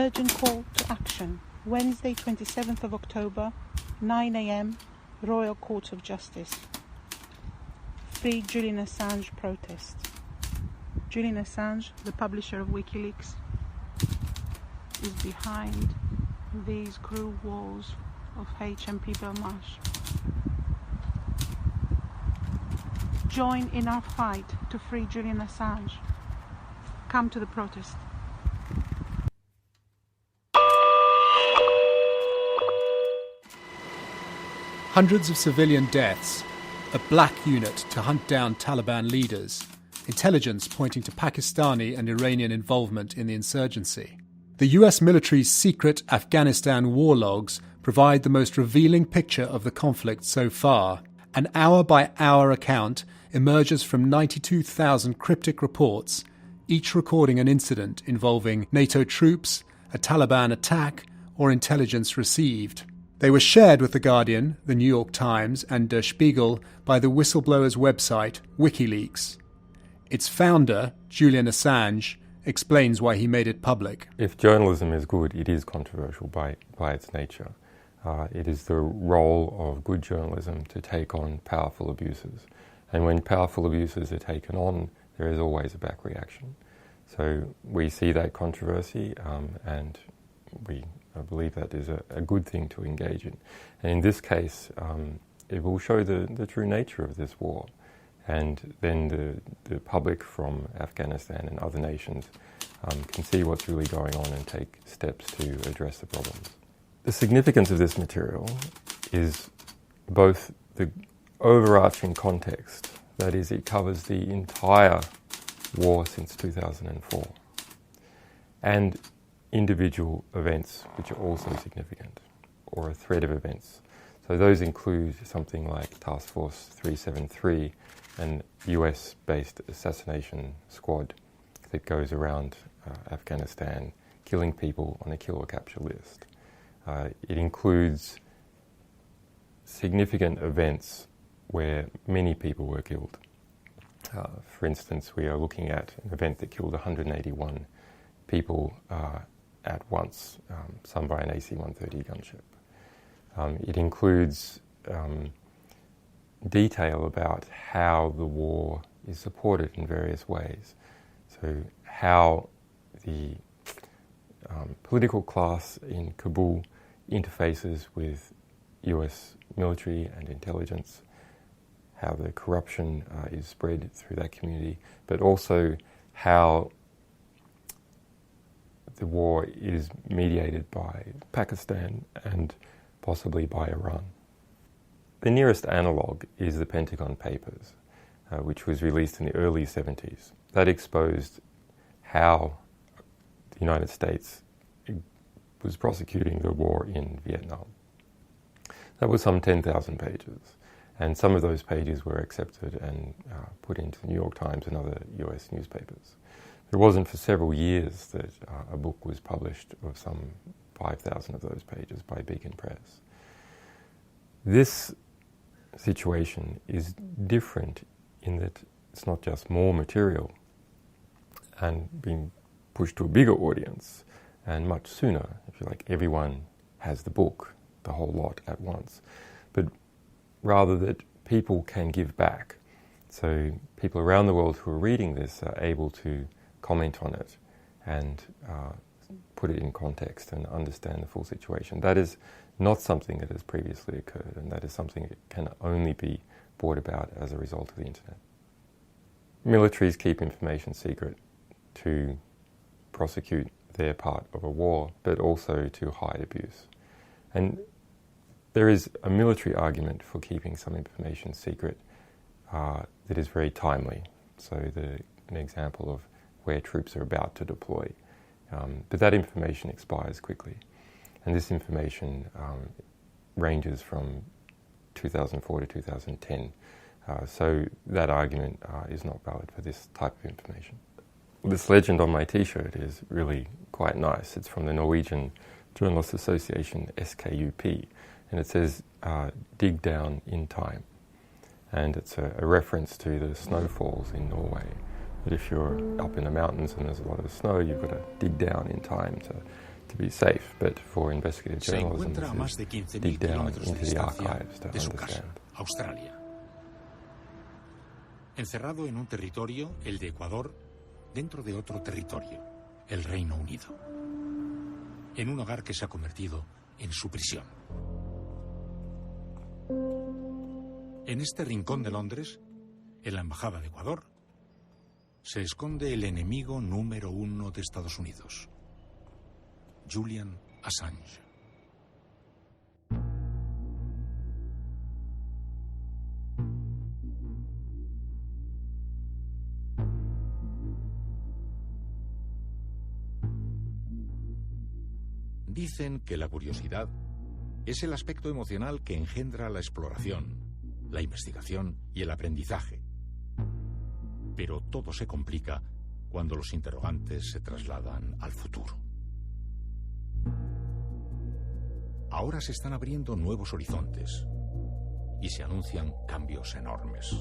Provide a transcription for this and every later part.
Urgent call to action. Wednesday, 27th of October, 9 a.m, Royal Court of Justice. Free Julian Assange protest. Julian Assange, the publisher of WikiLeaks, is behind these cruel walls of HMP Belmarsh. Join in our fight to free Julian Assange. Come to the protest. Hundreds of civilian deaths, a black unit to hunt down Taliban leaders, intelligence pointing to Pakistani and Iranian involvement in the insurgency. The US military's secret Afghanistan War Dogs provide the most revealing picture of the conflict so far. An hour-by-hour account emerges from 92,000 cryptic reports, each recording an incident involving NATO troops, a Taliban attack, or intelligence received. They were shared with The Guardian, The New York Times, and Der Spiegel by the whistleblower's website, WikiLeaks. Its founder, Julian Assange, explains why he made it public. If journalism is good, it is controversial by its nature. It is the role of good journalism to take on powerful abuses. And when powerful abuses are taken on, there is always a back reaction. So we see that controversy, and I believe that is a good thing to engage in. And in this case, it will show the true nature of this war. And then the public from Afghanistan and other nations can see what's really going on and take steps to address the problems. The significance of this material is both the overarching context, that is, it covers the entire war since 2004, and individual events which are also significant, or a thread of events. So those include something like Task Force 373, an US-based assassination squad that goes around Afghanistan killing people on a kill or capture list. It includes significant events where many people were killed. For instance, we are looking at an event that killed 181 people at once, some by an AC-130 gunship. It includes detail about how the war is supported in various ways. So how the political class in Kabul interfaces with US military and intelligence, how the corruption is spread through that community, but also how the war is mediated by Pakistan and possibly by Iran. The nearest analogue is the Pentagon Papers, which was released in the early 70s. That exposed how the United States was prosecuting the war in Vietnam. That was some 10,000 pages, and some of those pages were accepted and put into the New York Times and other US newspapers. It wasn't for several years that a book was published of some 5,000 of those pages by Beacon Press. This situation is different in that it's not just more material and being pushed to a bigger audience and much sooner. If you like, everyone has the book, the whole lot at once, but rather that people can give back. So people around the world who are reading this are able to comment on it and put it in context and understand the full situation. That is not something that has previously occurred, and that is something that can only be brought about as a result of the internet. Militaries keep information secret to prosecute their part of a war, but also to hide abuse. And there is a military argument for keeping some information secret that is very timely. So an example of where troops are about to deploy. But that information expires quickly. And this information ranges from 2004 to 2010. So that argument is not valid for this type of information. This legend on my t-shirt is really quite nice. It's from the Norwegian Journalists Association, SKUP, and it says, dig down in time. And it's a reference to the snowfalls in Norway, that if you're up in the mountains and there's a lot of snow, you've got to dig down in time to to be safe, but for investigative Se journalism, encuentra a más de this is 15.000 dig down kilómetros de into the distancia archives to de su casa, understand. Australia. Encerrado en un territorio, el de Ecuador, dentro de otro territorio, el Reino Unido. En un hogar que se ha convertido en su prisión. En este rincón de Londres, en la Embajada de Ecuador, se esconde el enemigo número 1 de Estados Unidos, Julian Assange. Dicen que la curiosidad es el aspecto emocional que engendra la exploración, la investigación y el aprendizaje. Pero todo se complica cuando los interrogantes se trasladan al futuro. Ahora se están abriendo nuevos horizontes y se anuncian cambios enormes.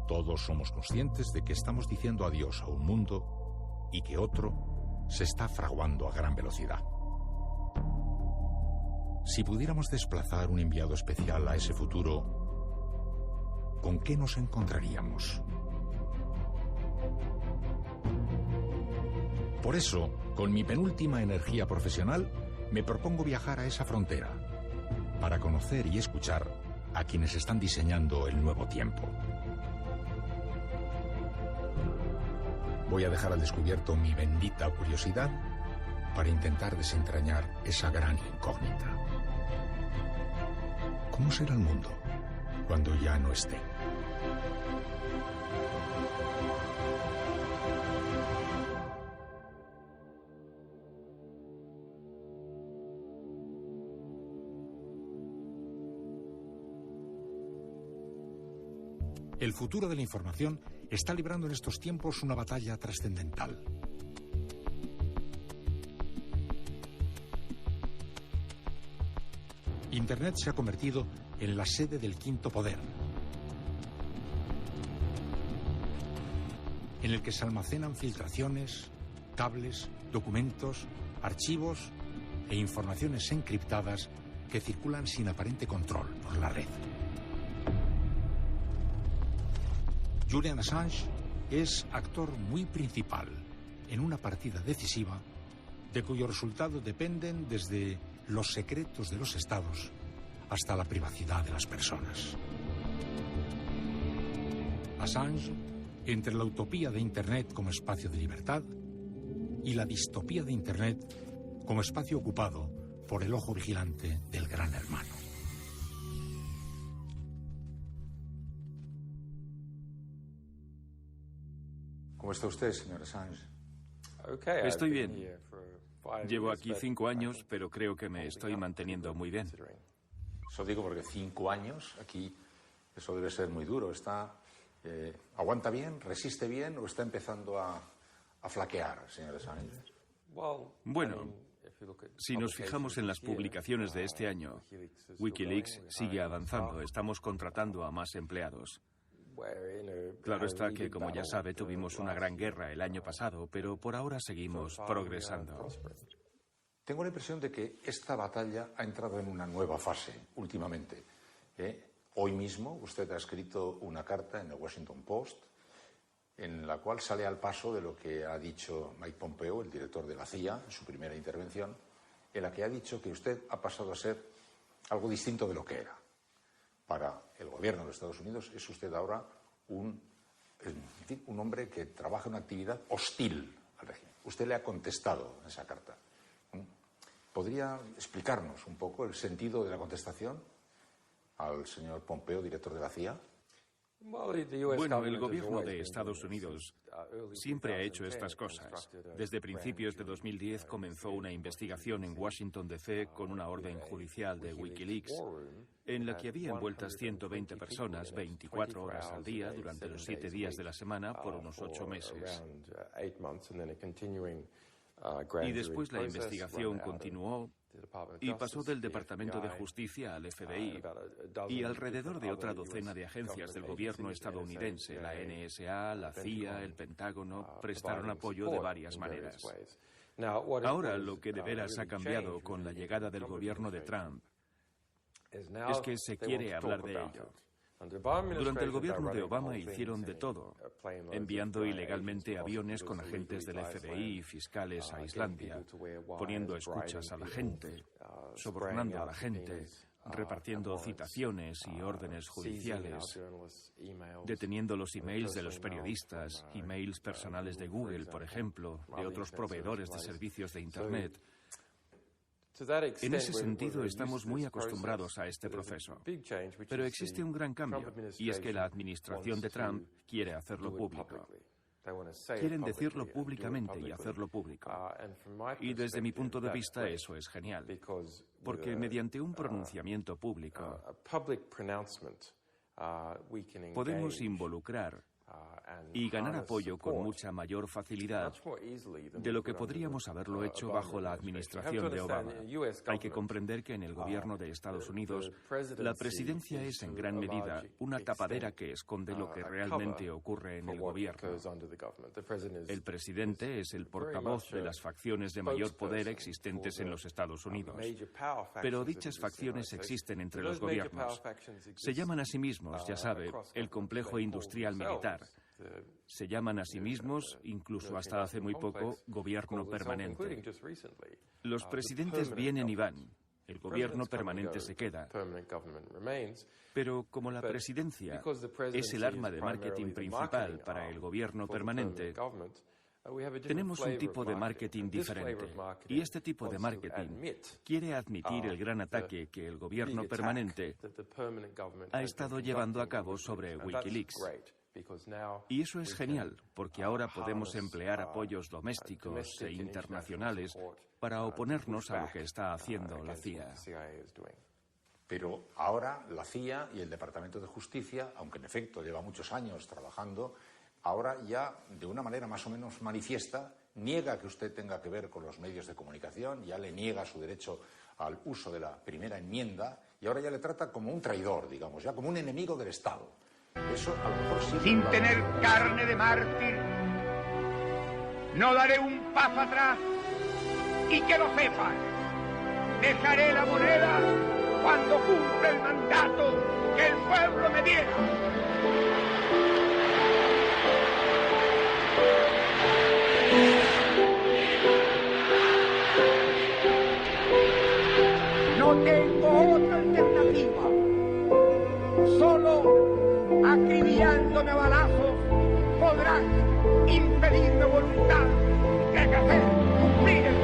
Todos somos conscientes de que estamos diciendo adiós a un mundo y que otro se está fraguando a gran velocidad. Si pudiéramos desplazar un enviado especial a ese futuro, ¿con qué nos encontraríamos? Por eso, con mi penúltima energía profesional, me propongo viajar a esa frontera, para conocer y escuchar a quienes están diseñando el nuevo tiempo. Voy a dejar al descubierto mi bendita curiosidad para intentar desentrañar esa gran incógnita. ¿Cómo será el mundo cuando ya no esté? El futuro de la información está librando en estos tiempos una batalla trascendental. Internet se ha convertido en la sede del quinto poder, en el que se almacenan filtraciones, cables, documentos, archivos e informaciones encriptadas que circulan sin aparente control por la red. Julian Assange es actor muy principal en una partida decisiva de cuyo resultado dependen desde los secretos de los estados hasta la privacidad de las personas. Assange, entre la utopía de Internet como espacio de libertad y la distopía de Internet como espacio ocupado por el ojo vigilante del gran hermano. ¿Cómo está usted, señor Assange? Estoy bien. Llevo aquí 5 años, pero creo que me estoy manteniendo muy bien. Eso digo porque 5 años aquí, eso debe ser muy duro. ¿Aguanta bien, resiste bien o está empezando a flaquear, señor Assange? Bueno, si nos fijamos en las publicaciones de este año, Wikileaks sigue avanzando. Estamos contratando a más empleados. Claro está que, como ya sabe, tuvimos una gran guerra el año pasado, pero por ahora seguimos progresando. Tengo la impresión de que esta batalla ha entrado en una nueva fase últimamente. Hoy mismo usted ha escrito una carta en el Washington Post en la cual sale al paso de lo que ha dicho Mike Pompeo, el director de la CIA, en su primera intervención, en la que ha dicho que usted ha pasado a ser algo distinto de lo que era. Para el gobierno de los Estados Unidos es usted ahora un hombre que trabaja en una actividad hostil al régimen. Usted le ha contestado en esa carta. ¿Podría explicarnos un poco el sentido de la contestación al señor Pompeo, director de la CIA? Bueno, el gobierno de Estados Unidos siempre ha hecho estas cosas. Desde principios de 2010 comenzó una investigación en Washington, D.C. con una orden judicial de Wikileaks, en la que había envueltas 120 personas 24 horas al día durante los 7 días de la semana por unos 8 meses. Y después la investigación continuó y pasó del Departamento de Justicia al FBI y alrededor de otra docena de agencias del gobierno estadounidense, la NSA, la CIA, el Pentágono, prestaron apoyo de varias maneras. Ahora lo que de veras ha cambiado con la llegada del gobierno de Trump es que se quiere hablar de ello. Durante el gobierno de Obama hicieron de todo, enviando ilegalmente aviones con agentes del FBI y fiscales a Islandia, poniendo escuchas a la gente, sobornando a la gente, repartiendo citaciones y órdenes judiciales, deteniendo los emails de los periodistas, emails personales de Google, por ejemplo, de otros proveedores de servicios de Internet. En ese sentido, estamos muy acostumbrados a este proceso. Pero existe un gran cambio, y es que la administración de Trump quiere hacerlo público. Quieren decirlo públicamente y hacerlo público. Y desde mi punto de vista eso es genial, porque mediante un pronunciamiento público podemos involucrar y ganar apoyo con mucha mayor facilidad de lo que podríamos haberlo hecho bajo la administración de Obama. Hay que comprender que en el gobierno de Estados Unidos la presidencia es en gran medida una tapadera que esconde lo que realmente ocurre en el gobierno. El presidente es el portavoz de las facciones de mayor poder existentes en los Estados Unidos. Pero dichas facciones existen entre los gobiernos. Se llaman a sí mismos, ya sabe, el complejo industrial militar. Se llaman a sí mismos, incluso hasta hace muy poco, gobierno permanente. Los presidentes vienen y van. El gobierno permanente se queda. Pero como la presidencia es el arma de marketing principal para el gobierno permanente, tenemos un tipo de marketing diferente. Y este tipo de marketing quiere admitir el gran ataque que el gobierno permanente ha estado llevando a cabo sobre Wikileaks. Y eso es genial, porque ahora podemos emplear apoyos domésticos e internacionales para oponernos a lo que está haciendo la CIA. Pero ahora la CIA y el Departamento de Justicia, aunque en efecto lleva muchos años trabajando, ahora ya de una manera más o menos manifiesta niega que usted tenga que ver con los medios de comunicación, ya le niega su derecho al uso de la primera enmienda y ahora ya le trata como un traidor, digamos, ya como un enemigo del Estado. Eso a lo mejor sí. Sin tener carne de mártir, no daré un paso atrás y que lo sepan. Dejaré la moneda cuando cumpla el mandato que el pueblo me diera. No tengo otra alternativa. Solo acribillándome a balazos podrán impedirme voluntad de hacer cumplir el